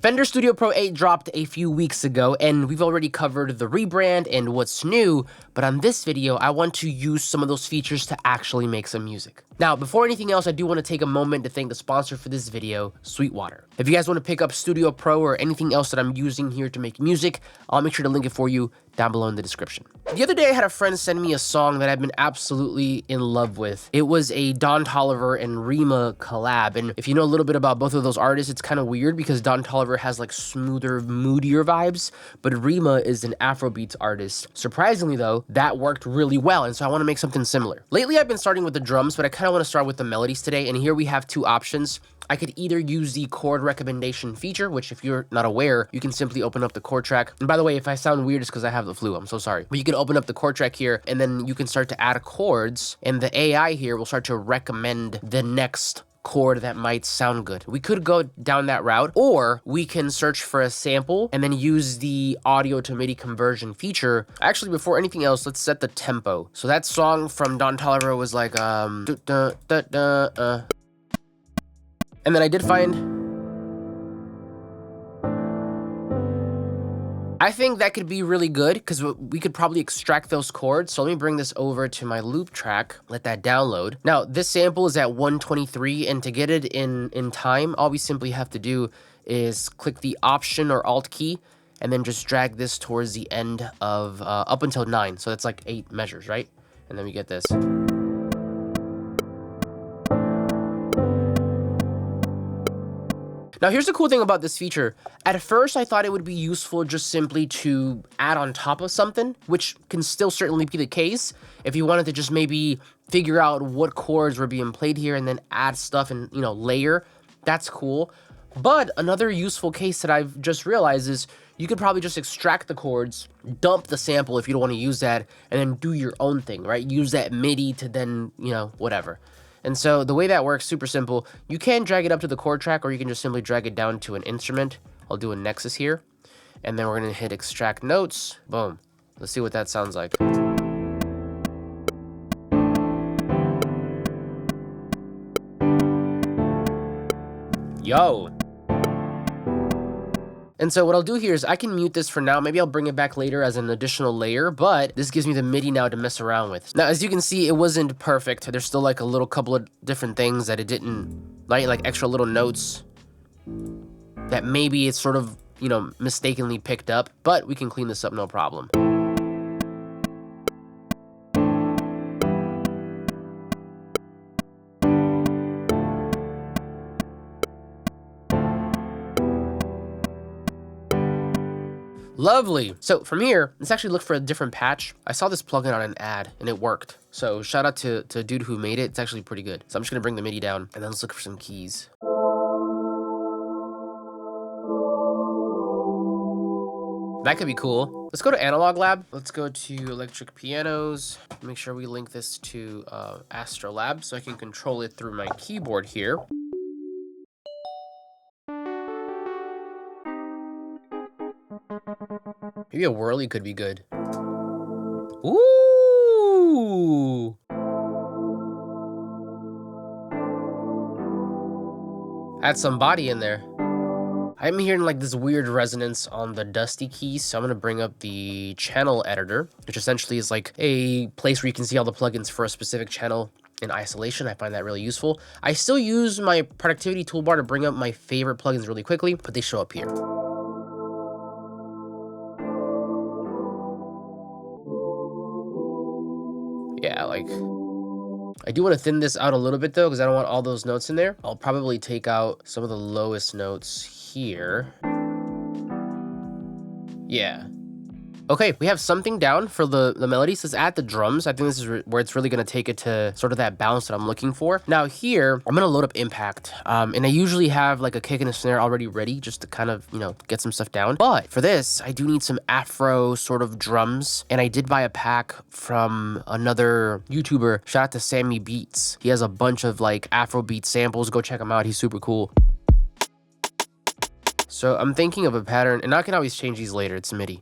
Fender Studio Pro 8 dropped a few weeks ago, and we've already covered the rebrand and what's new, but on this video, I want to use some of those features to actually make some music. Now, before anything else, I do want to take a moment to thank the sponsor for this video, Sweetwater. If you guys want to pick up Studio Pro or anything else that I'm using here to make music, I'll make sure to link it for you down below in the description. The other day, I had a friend send me a song that I've been absolutely in love with. It was a Don Toliver and Rima collab, and if you know a little bit about both of those artists, it's kind of weird because Don Toliver has like smoother, moodier vibes, but Rima is an Afrobeats artist. Surprisingly though, that worked really well, and so I want to make something similar. Lately, I've been starting with the drums, but I kind of want to start with the melodies today, and here we have two options. I could either use the chord recommendation feature, which if you're not aware, you can simply open up the chord track. And by the way, if I sound weird, it's because I have the flu. I'm so sorry. But you can open up the chord track here, and then you can start to add chords, and the AI here will start to recommend the next chord that might sound good. We could go down that route, or we can search for a sample and then use the audio to MIDI conversion feature. Actually, before anything else, let's set the tempo. So that song from Don Toliver was like, and then I did find, I think that could be really good because we could probably extract those chords. So let me bring this over to my loop track, let that download. Now this sample is at 123, and to get it in time, all we simply have to do is click the Option or Alt key and then just drag this towards the end of up until 9. So that's like 8 measures, right? And then we get this. Now, here's the cool thing about this feature. At first, I thought it would be useful just simply to add on top of something, which can still certainly be the case. If you wanted to just maybe figure out what chords were being played here and then add stuff and, you know, layer, that's cool. But another useful case that I've just realized is you could probably just extract the chords, dump the sample if you don't want to use that, and then do your own thing, right? Use that MIDI to then, you know, whatever. And so the way that works, super simple. You can drag it up to the chord track, or you can just simply drag it down to an instrument. I'll do a Nexus here, and then we're gonna hit extract notes. Boom. Let's see what that sounds like. Yo. And so what I'll do here is I can mute this for now. Maybe I'll bring it back later as an additional layer, but this gives me the MIDI now to mess around with. Now, as you can see, it wasn't perfect. There's still like a little couple of different things that it didn't, like extra little notes that maybe it's sort of, you know, mistakenly picked up, but we can clean this up, no problem. Lovely. So from here, let's actually look for a different patch. I saw this plugin on an ad and it worked. So shout out to a dude who made it. It's actually pretty good. So I'm just gonna bring the MIDI down and then let's look for some keys. That could be cool. Let's go to Analog Lab. Let's go to electric pianos. Make sure we link this to Astro Lab so I can control it through my keyboard here. Maybe a whirly could be good. Ooh! Add some body in there. I'm hearing like this weird resonance on the dusty keys, so I'm gonna bring up the channel editor, which essentially is like a place where you can see all the plugins for a specific channel in isolation. I find that really useful. I still use my productivity toolbar to bring up my favorite plugins really quickly, but they show up here. Yeah, like, I do want to thin this out a little bit though, because I don't want all those notes in there. I'll probably take out some of the lowest notes here. Yeah. Okay, we have something down for the melodies. Let's add the drums. I think this is where it's really going to take it to sort of that balance that I'm looking for. Now here, I'm going to load up Impact. And I usually have like a kick and a snare already ready just to kind of, you know, get some stuff down. But for this, I do need some Afro sort of drums. And I did buy a pack from another YouTuber. Shout out to Sammy Beats. He has a bunch of like Afrobeat samples. Go check him out. He's super cool. So I'm thinking of a pattern, and I can always change these later. It's MIDI.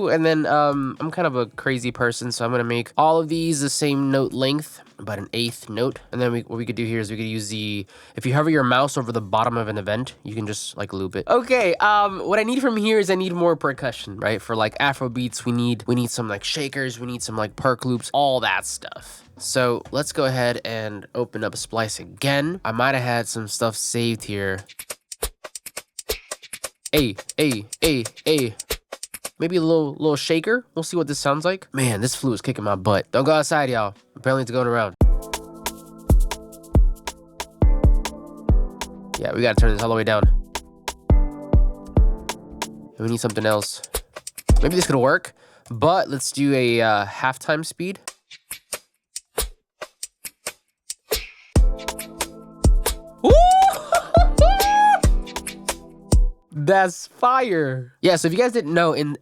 And then I'm kind of a crazy person, so I'm gonna make all of these the same note length, about an 1/8 note. And then what we could do here is we could use if you hover your mouse over the bottom of an event, you can just like loop it. Okay, what I need from here is I need more percussion, right? For like Afro beats, we need some like shakers, we need some like perc loops, all that stuff. So let's go ahead and open up Splice again. I might have had some stuff saved here. Hey. Maybe a little shaker. We'll see what this sounds like. Man, this flute is kicking my butt. Don't go outside, y'all. Apparently it's going around. Yeah, we gotta turn this all the way down. And we need something else. Maybe this could work, but let's do a halftime speed. Woo! That's fire. Yeah, so if you guys didn't know, in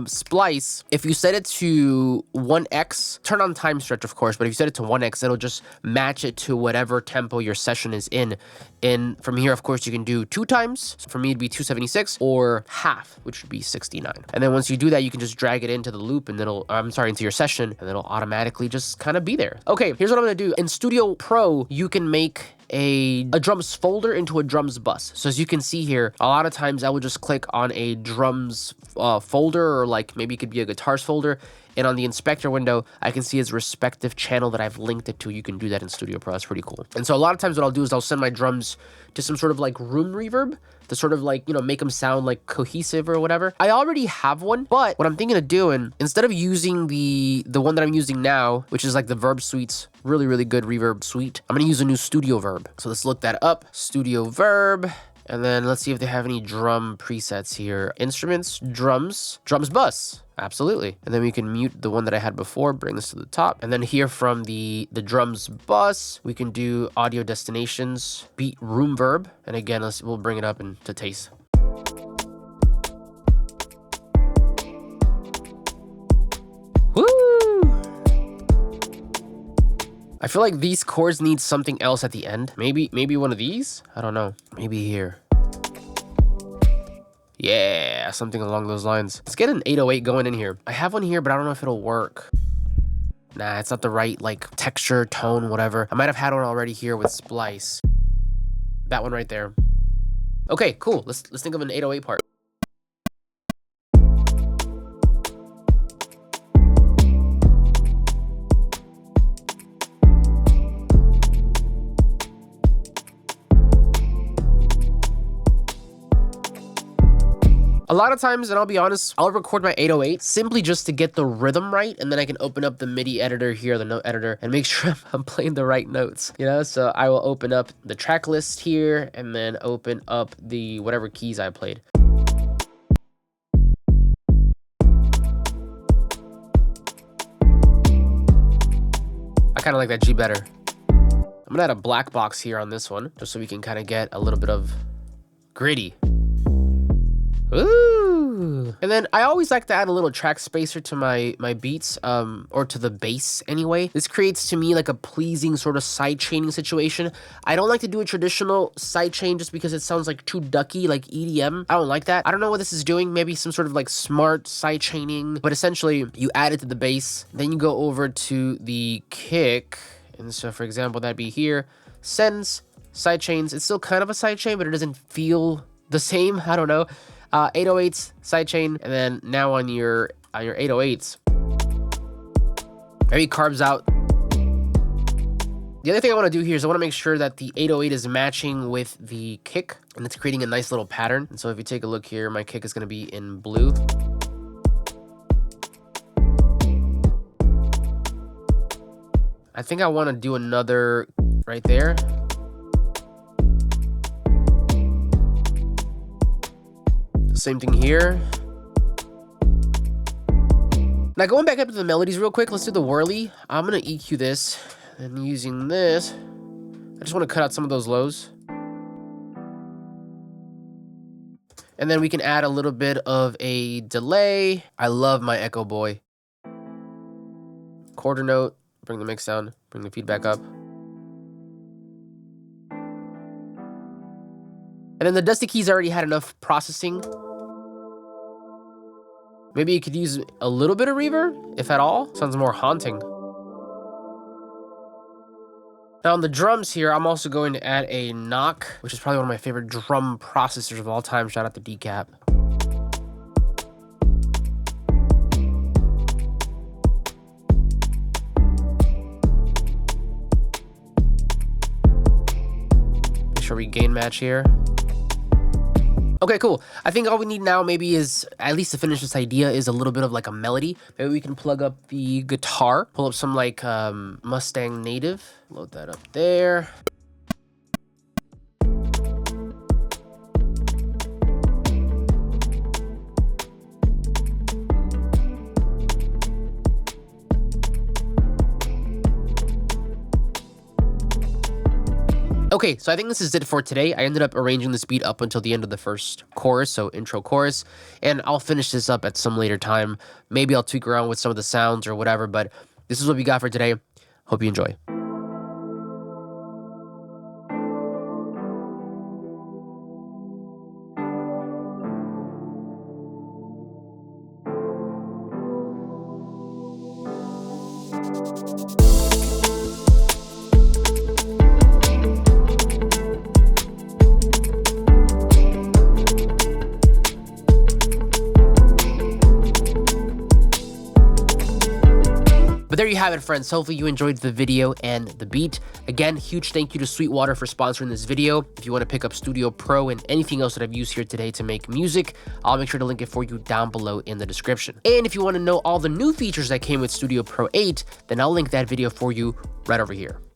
Splice, if you set it to 1x, turn on time stretch, of course, but if you set it to 1x, it'll just match it to whatever tempo your session is in. And from here, of course, you can do 2 times. So for me, it'd be 276 or half, which would be 69. And then once you do that, you can just drag it into the loop and into your session, and it'll automatically just kind of be there. Okay, here's what I'm gonna do. In Studio Pro, you can make a drums folder into a drums bus. So as you can see here, a lot of times I would just click on a drums folder, or like maybe it could be a guitars folder, and on the inspector window, I can see its respective channel that I've linked it to. You can do that in Studio Pro. That's pretty cool. And so a lot of times what I'll do is I'll send my drums to some sort of like room reverb to sort of like, you know, make them sound like cohesive or whatever. I already have one, but what I'm thinking of doing, instead of using the one that I'm using now, which is like the Verb suite's really good reverb suite, I'm gonna use a new Studio Verb. So let's look that up. Studio Verb. And then let's see if they have any drum presets here. Instruments, drums bus. Absolutely. And then we can mute the one that I had before, bring this to the top. And then here from the drums bus, we can do audio destinations, beat room verb. And again, we'll bring it up to taste. Woo! I feel like these chords need something else at the end. Maybe one of these? I don't know. Maybe here. Yeah, something along those lines. Let's get an 808 going in here. I have one here, but I don't know if it'll work. Nah, it's not the right like texture, tone, whatever. I might have had one already here with Splice. That one right there. Okay, cool. Let's think of an 808 part. A lot of times, and I'll be honest, I'll record my 808 simply just to get the rhythm right, and then I can open up the MIDI editor here, the note editor, and make sure I'm playing the right notes, you know? So I will open up the track list here, and then open up the whatever keys I played. I kind of like that G better. I'm gonna add a black box here on this one, just so we can kind of get a little bit of gritty. Ooh. And then I always like to add a little track spacer to my beats, or to the bass anyway. This creates to me like a pleasing sort of side chaining situation. I don't like to do a traditional side chain just because it sounds like too ducky, like EDM. I don't like that. I don't know what this is doing. Maybe some sort of like smart side chaining, but essentially you add it to the bass, then you go over to the kick. And so for example, that'd be here, sends, side chains. It's still kind of a side chain, but it doesn't feel the same. I don't know. 808s, sidechain, and then now on your 808s, maybe carbs out. The other thing I want to do here is I want to make sure that the 808 is matching with the kick, and it's creating a nice little pattern. And so if you take a look here, my kick is going to be in blue. I think I want to do another right there. Same thing here. Now going back up to the melodies real quick, let's do the whirly. I'm gonna EQ this, and using this, I just want to cut out some of those lows. And then we can add a little bit of a delay. I love my Echo Boy. Quarter note, bring the mix down, bring the feedback up. And then the Dusty Keys already had enough processing. Maybe you could use a little bit of reverb, if at all. Sounds more haunting. Now on the drums here, I'm also going to add a knock, which is probably one of my favorite drum processors of all time. Shout out to Decap. Make sure we gain match here. Okay, cool. I think all we need now maybe is, at least to finish this idea, is a little bit of like a melody. Maybe we can plug up the guitar, pull up some like Mustang native, load that up there. Okay, so I think this is it for today. I ended up arranging this beat up until the end of the first chorus, so intro chorus, and I'll finish this up at some later time. Maybe I'll tweak around with some of the sounds or whatever, but this is what we got for today. Hope you enjoy. But there you have it, friends. Hopefully you enjoyed the video and the beat. Again, huge thank you to Sweetwater for sponsoring this video. If you want to pick up Studio Pro and anything else that I've used here today to make music, I'll make sure to link it for you down below in the description. And if you want to know all the new features that came with Studio Pro 8, then I'll link that video for you right over here.